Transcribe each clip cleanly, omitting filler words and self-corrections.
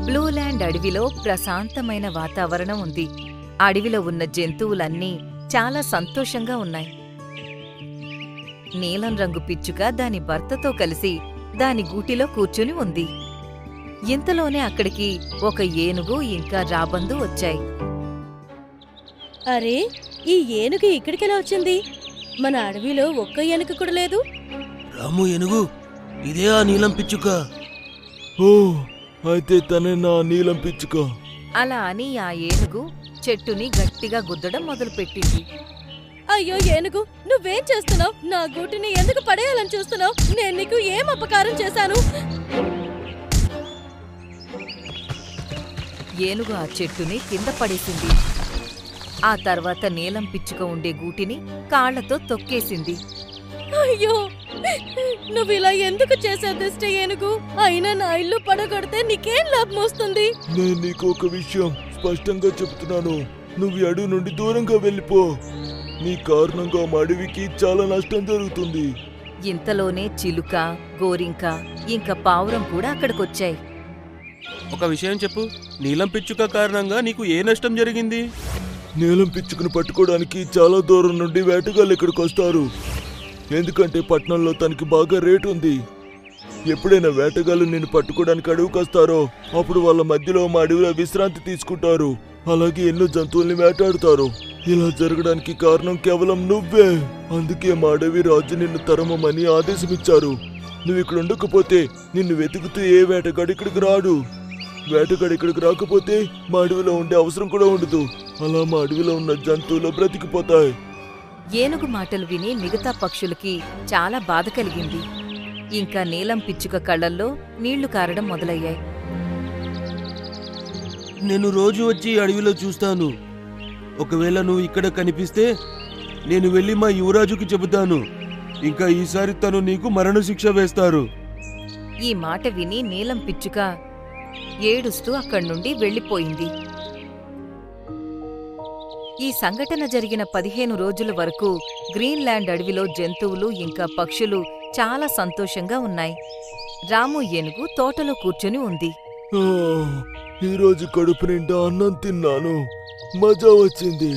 Blueland అడవిలో ప్రశాంతమైన వాతావరణం ఉంది. అడవిలో ఉన్న జంతువులన్నీ చాలా సంతోషంగా ఉన్నాయి. నీలం రంగు పిచ్చుక దాని భర్తతో కలిసి దాని గూటిలో కూర్చుని ఉంది. ఇంతలోనే అక్కడికి ఒక ఏనుగు ఇంకా రాబందు వచ్చాయి. అరే, ఈ ఏనుగు ఇక్కడికెలా వచ్చింది? మన అడవిలో ఒక్క ఏనుగు కూడా లేదు. రాము ఏనుగు, ఇదే ఆ నీలం పిచ్చుక. ఓ, అయితే తనే నా నీలం పిచ్చుక. అలా అని ఆ ఏనుగు చెట్టుని గట్టిగా గుద్దడం మొదలుపెట్టింది. అయ్యో ఏనుగు, నువ్వేం చేస్తున్నావు? నా గూటిని ఎందుకు పడేయాలని చూస్తున్నావు? నేను నీకు ఏం అపకారం చేశాను? ఏనుగు ఆ చెట్టుని కింద పడేసింది. ఆ తర్వాత నీలం పిచ్చుక ఉండే గూటిని కాళ్లతో తొక్కేసింది. అయ్యో, నువ్వు ఇలా ఎందుకు చేసావు దిష్ట ఏనుగు? అయినా నా ఇల్లు పడగొడితే నీకేం లాభం వస్తుంది? నేను నీకు ఒక విషయం స్పష్టంగా చెప్తున్నాను. నువ్వు ఈ అడవి నుండి దూరంగా వెళ్ళిపో. నీ కారణంగా మా అడవికి చాలా నష్టం జరుగుతుంది. ఇంతలోనే చిలుక, గోరింక ఇంకా పావురం కూడా అక్కడికొచ్చాయి. ఒక విషయం చెప్పు, నీలం పిచ్చుక కారణంగా నీకు ఏ నష్టం జరిగింది? నీలం పిచ్చుకుని పట్టుకోవడానికి చాలా దూరం నుండి వేటగాళ్ళు ఇక్కడికి వస్తారు. ఎందుకంటే పట్టణంలో తనకి బాగా రేటు ఉంది. ఎప్పుడైనా వేటగాళ్ళు నిన్ను పట్టుకోవడానికి అడవికి వస్తారో అప్పుడు వాళ్ళ మధ్యలో మా అడవిలో విశ్రాంతి తీసుకుంటారు. అలాగే ఎన్నో జంతువుల్ని వేటాడుతారు. ఇలా జరగడానికి కారణం కేవలం నువ్వే. అందుకే మా అడవి రాజు నిన్ను తరమమని ఆదేశమిచ్చారు. నువ్వు ఇక్కడ ఉండకపోతే నిన్ను వెతుకుతూ ఏ వేటగాడు ఇక్కడికి రాడు. వేటగాడు ఇక్కడికి రాకపోతే మా అడవిలో ఉండే అవసరం కూడా ఉండదు. అలా మా అడవిలో ఉన్న జంతువులు బ్రతికిపోతాయి. ఏనుగు మాటలు విని మిగతా పక్షులకి చాలా బాధ కలిగింది. ఇంకా నీలం పిచ్చుక కళ్ళల్లో నీళ్లు కారడం మొదలయ్యాయి. నేను రోజు వచ్చి అడవిలో చూస్తాను. ఒకవేళ నువ్వు ఇక్కడ కనిపిస్తే నేను వెళ్ళి మా యువరాజుకి చెబుతాను. ఇంకా ఈసారి తను నీకు మరణశిక్ష వేస్తారు. ఈ మాట విని నీలం పిచ్చుక ఏడుస్తూ అక్కడ్నుండి వెళ్ళిపోయింది. ఈ సంఘటన జరిగిన 15 రోజుల వరకు గ్రీన్లాండ్ అడవిలో జంతువులు ఇంకా పక్షులు చాలా సంతోషంగా ఉన్నాయి. రాము ఏనుగు తోటలో కూర్చొని ఉంది. ఈరోజు కడుపు నిండా అన్నం తిన్నాను. మజా వచ్చింది.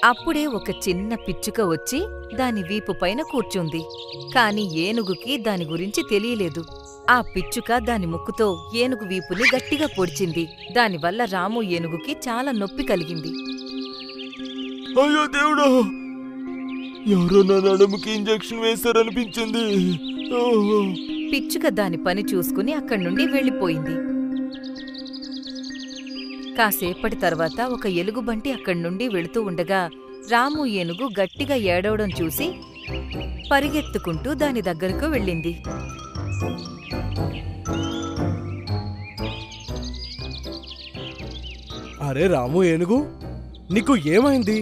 అప్పుడే ఒక చిన్న పిచ్చుక వచ్చి దాని వీపు పైన కూర్చుంది. కాని ఏనుగుకి దాని గురించి తెలియలేదు. ఆ పిచ్చుక దాని ముక్కుతో ఏనుగు వీపుని గట్టిగా పొడిచింది. దానివల్ల రాము ఏనుగుకి చాలా నొప్పి కలిగింది. అయ్యో దేవుడా, ఎవరో నా నడుముకి ఇంజెక్షన్ వేశారనిపించింది. పిచ్చుక దాని పని చూసుకుని అక్కడ్నుండి వెళ్ళిపోయింది. కాసేపటి తర్వాత ఒక ఎలుగుబంటి అక్కడ్నుండి వెళుతూ ఉండగా రాము ఏనుగు గట్టిగా ఏడవడం చూసి పరిగెత్తుకుంటూ దాని దగ్గరకు వెళ్ళింది. అరే రాము ఏనుగు, నీకు ఏమైంది?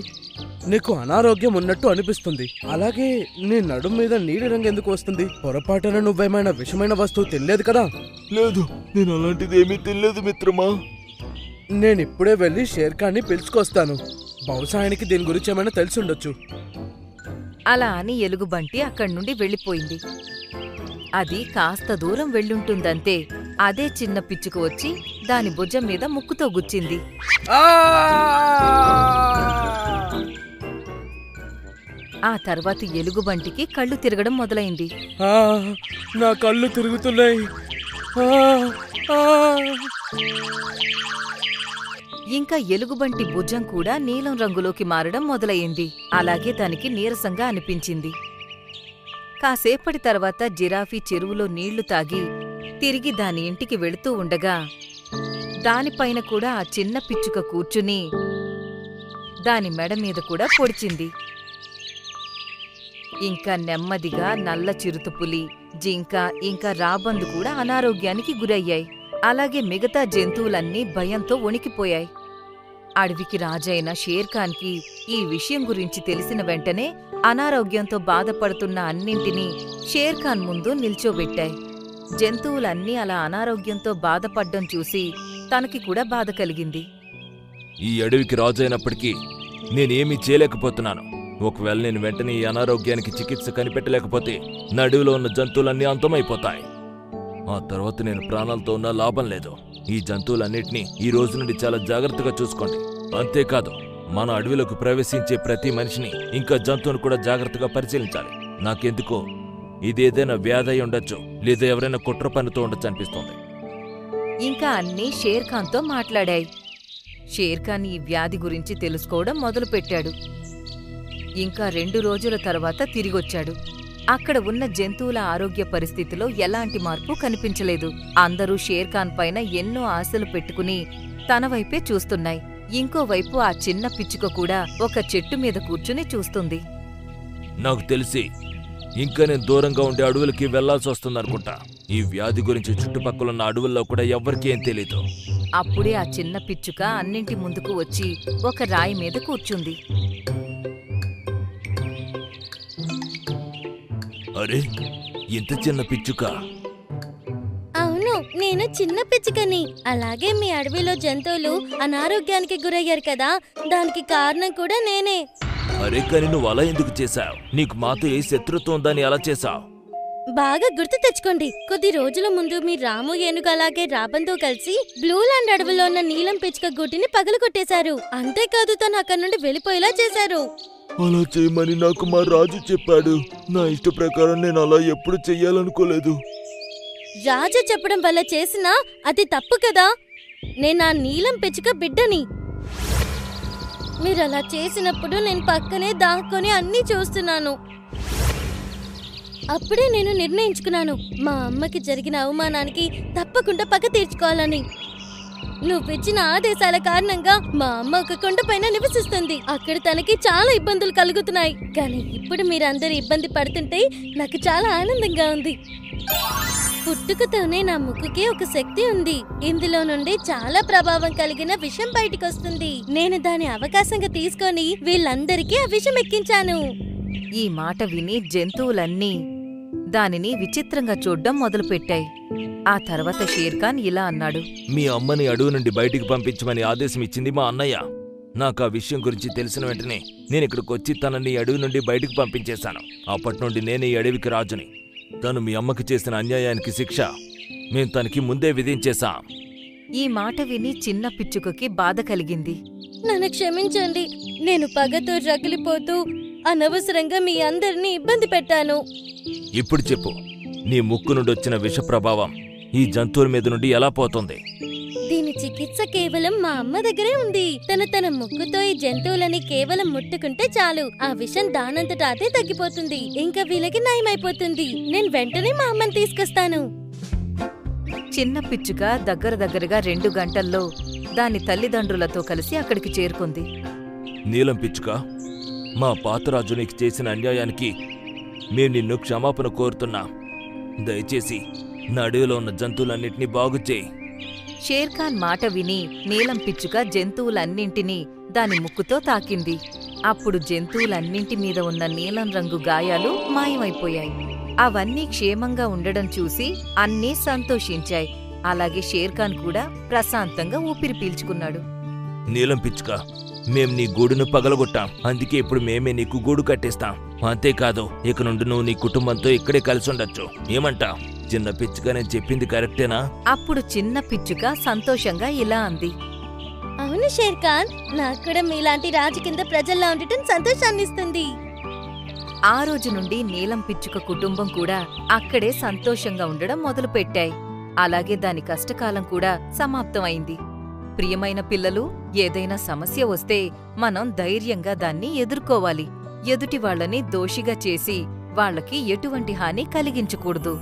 నీకు అనారోగ్యం ఉన్నట్టు అనిపిస్తుంది. అలాగే నీ నడుం మీద నీలి రంగు ఎందుకు వస్తుంది? పొరపాటున నువ్వేమైనా విషమైన వస్తువు తినలేదు కదా? లేదు, నేను అలాంటిది ఏమీ తినలేదు మిత్రమా. నేనిప్పుడే వెళ్ళి షేర్ఖాన్ని పిలుచుకొస్తాను. బహుశా ఆయనకి దీని గురించి ఏమైనా తెలిసుండొచ్చు. అలా అని ఎలుగుబంటి అక్కడ్నుండి వెళ్ళిపోయింది. అది కాస్త దూరం వెళ్ళుంటుందంతే అదే చిన్న పిచ్చుక వచ్చి దాని భుజం మీద ముక్కుతో గుచ్చింది. ఆ తర్వాత ఎలుగుబంటికి కళ్ళు తిరగడం మొదలైంది. నా కళ్ళు తిరుగుతున్నాయి. ఇంకా ఎలుగుబంటి భుజం కూడా నీలం రంగులోకి మారడం మొదలయ్యింది. అలాగే దానికి నీరసంగా అనిపించింది. కాసేపటి తర్వాత జిరాఫీ చెరువులో నీళ్లు తాగి తిరిగి దాని ఇంటికి వెళుతూ ఉండగా దానిపైన కూడా ఆ చిన్న పిచ్చుక కూర్చుని దాని మెడ మీద కూడా పొడిచింది. ఇంకా నెమ్మదిగా నల్ల చిరుతపులి, జింక ఇంకా రాబందు కూడా అనారోగ్యానికి గురయ్యాయి. అలాగే మిగతా జంతువులన్నీ భయంతో వణికిపోయాయి. అడవికి రాజైన షేర్ఖాన్కి ఈ విషయం గురించి తెలిసిన వెంటనే అనారోగ్యంతో బాధపడుతున్న అన్నింటినీ షేర్ఖాన్ ముందు నిల్చోబెట్టాయి. జంతువులన్నీ అలా అనారోగ్యంతో బాధపడ్డం చూసి తనకి కూడా బాధ కలిగింది. ఈ అడవికి రాజైనప్పటికీ నేనేమీ చేయలేకపోతున్నాను. ఒకవేళ నేను వెంటనే ఈ అనారోగ్యానికి చికిత్స కనిపెట్టలేకపోతే నా అడవిలో ఉన్న జంతువులన్నీ అంతమైపోతాయి. ఆ తర్వాత నేను ప్రాణాలతో ఉన్న లాభం లేదు. ఈ జంతువులన్నిటినీ ఈ రోజు నుండి చాలా జాగ్రత్తగా చూసుకోండి. అంతేకాదు మన అడవిలోకి ప్రవేశించే ప్రతి మనిషిని ఇంకా జంతువును కూడా జాగ్రత్తగా పరిశీలించాలి. నాకెందుకో ఇదేదైనా వ్యాధి అయి ఉండొచ్చు, లేదా ఎవరైనా కుట్ర పనితో ఉండొచ్చు అనిపిస్తోంది. ఇంకా అన్నీ షేర్ఖాన్తో మాట్లాడాయి. షేర్ఖాన్ ఈ వ్యాధి గురించి తెలుసుకోవడం మొదలుపెట్టాడు. ఇంకా 2 రోజుల తర్వాత తిరిగొచ్చాడు. అక్కడ ఉన్న జంతువుల ఆరోగ్య పరిస్థితిలో ఎలాంటి మార్పు కనిపించలేదు. అందరూ షేర్ఖాన్ పైన ఎన్నో ఆశలు పెట్టుకుని తన వైపే చూస్తున్నాయి. ఇంకోవైపు ఆ చిన్న పిచ్చుక కూడా ఒక చెట్టు మీద కూర్చుని చూస్తుంది. నాకు తెలిసి ఇంకా నేను దూరంగా ఉండే అడవులకి వెళ్లాల్సి వస్తుందనుకుంటా. ఈ వ్యాధి గురించి చుట్టుపక్కలున్న అడవుల్లో కూడా ఎవ్వరికీ ఏం తెలీదు. అప్పుడే ఆ చిన్న పిచ్చుక అన్నింటి ముందుకు వచ్చి ఒక రాయి మీద కూర్చుంది. అరే, ఇంత చిన్న పిచ్చుక! అవును, నేను చిన్న పిచ్చుకని. అలాగే మీ అడవిలో జంతువులు అనారోగ్యానికి గురయ్యారు కదా, దానికి కారణం కూడా నేనే. అరే, కానీ నువ్వు అలా ఎందుకు చేశావు? నీకు మాతో ఏ శత్రుత్వం ఉందని అలా చేశావు? బాగా గుర్తు తెచ్చుకోండి. కొద్ది రోజుల ముందు మీ రాము ఏనుగు అలాగే రాబంతో కలిసి బ్లూలాండ్ అడవిలో ఉన్న నీలం పిచ్చుక గూటిని పగలగొట్టేశారు. అంతేకాదు తను అక్కడి నుండి వెళ్ళిపోయేలా చేశారు. అలా చేయమని నాకు మా రాజు చెప్పాడు. నా ఇష్ట ప్రకారం నేను అలా ఎప్పుడు చెయ్యాలనుకోలేదు. రాజా చెప్పడం వల్ల చేసినా అది తప్పు కదా. నేను ఆ నీలం పిచ్చుక బిడ్డని. మీరలా చేసినప్పుడు నేను పక్కనే దాక్కొని అన్నీ చూస్తున్నాను. అప్పుడే నేను నిర్ణయించుకున్నాను, మా అమ్మకి జరిగిన అవమానానికి తప్పకుండా పగ తీర్చుకోవాలని. నువ్విచ్చిన ఆదేశాల కారణంగా మా అమ్మ ఒక కొండపైన నివసిస్తుంది. అక్కడ తనకి చాలా ఇబ్బందులు కలుగుతున్నాయి. కానీ ఇప్పుడు మీరందరూ ఇబ్బంది పడుతుంటే నాకు చాలా ఆనందంగా ఉంది. పుట్టుకతోనే నా ముక్కుకి ఒక శక్తి ఉంది. ఇందులో నుండి చాలా ప్రభావం కలిగిన విషం బయటికొస్తుంది. నేను దాని అవకాశంగా తీసుకొని వీళ్ళందరికీ ఆ విషం ఎక్కించాను. ఈ మాట విని జంతువులన్నీ దానిని విచిత్రంగా చూడ్డం మొదలుపెట్టాయి. ఆ తర్వాత షేర్ఖాన్ ఇలా అన్నాడు. మీ అమ్మని అడవి నుండి బయటికి పంపించమని ఆదేశం ఇచ్చింది మా అన్నయ్య. నాకు ఆ విషయం గురించి తెలిసిన వెంటనే నేను ఇక్కడికి వచ్చి తనని అడవి నుండి బయటికి పంపించేశాను. అప్పటి నుండి నేను ఈ అడవికి రాజుని. తను మీ అమ్మకి చేసిన అన్యాయానికి శిక్ష మేం తనకి ముందే విధించేశాం. ఈ మాట విని చిన్న పిచ్చుకకి బాధ కలిగింది. నన్ను క్షమించండి. నేను పగతో రగిలిపోతూ అనవసరంగా మీ అందరినీ ఇబ్బంది పెట్టాను. ఇప్పుడు చెప్పు, నీ ముక్కు నుండి వచ్చిన విష ప్రభావం ఈ జంతువుల మీద నుండి ఎలా పోతుంది? దీని చికిత్స కేవలం మా అమ్మ దగ్గరే ఉంది. తన ముక్కుతో ఈ జంతువులని కేవలం ముట్టుకుంటే చాలు, ఆ విషం దానంతట అదే తగ్గిపోతుంది. ఇంకా వీళ్ళకి నయమైపోతుంది. నేను వెంటనే మా అమ్మని తీసుకొస్తాను. చిన్న పిచ్చుక దగ్గరగా 2 గంటల్లో దాని తల్లిదండ్రులతో కలిసి అక్కడికి చేరుకుంది. నీలం పిచ్చుక, మా పాతరాజు నీకు చేసిన అన్యాయానికి మేము నిన్ను క్షమాపణ కోరుతున్నాం. దయచేసి నా అడవిలో ఉన్న జంతువులన్నింటినీ బాగు చేయి. షేర్ఖాన్ మాట విని నీలం పిచ్చుక జంతువులన్నింటినీ దాని ముక్కుతో తాకింది. అప్పుడు జంతువులన్నింటి మీద ఉన్న నీలం రంగు గాయాలు మాయమైపోయాయి. అవన్నీ క్షేమంగా ఉండడం చూసి అన్నీ సంతోషించాయి. అలాగే షేర్ఖాన్ కూడా ప్రశాంతంగా ఊపిరి పీల్చుకున్నాడు. నీలం పిచ్చుక, మేం నీ గూడును పగలగొట్టాం. అందుకే ఇప్పుడు మేమే నీకు గూడు కట్టేస్తాం. అంతేకాదు, ఇక నుండి నువ్వు నీ కుటుంబంతో ఇక్కడే కలిసి ఉండొచ్చు. ఏమంటావ్? చిన్న పిచ్చుక, నేను చెప్పింది కరెక్టేనా? అప్పుడు చిన్న పిచ్చుక సంతోషంగా ఇలా అంది. అవును షేర్ఖాన్, నాకు కూడా మీలాంటి రాజు కింద ప్రజల్లో ఉండటం సంతోషాన్నిస్తుంది. ఆ రోజు నుండి నీలం పిచ్చుక కుటుంబం కూడా అక్కడే సంతోషంగా ఉండడం మొదలుపెట్టాయి. అలాగే దాని కష్టకాలం కూడా సమాప్తమైంది. ప్రియమైన పిల్లలు, ఏదైనా సమస్య వస్తే మనం ధైర్యంగా దాన్ని ఎదుర్కోవాలి. ఎదుటి వాళ్ళని దోషిగా చేసి వాళ్ళకి ఎటువంటి హాని కలిగించకూడదు.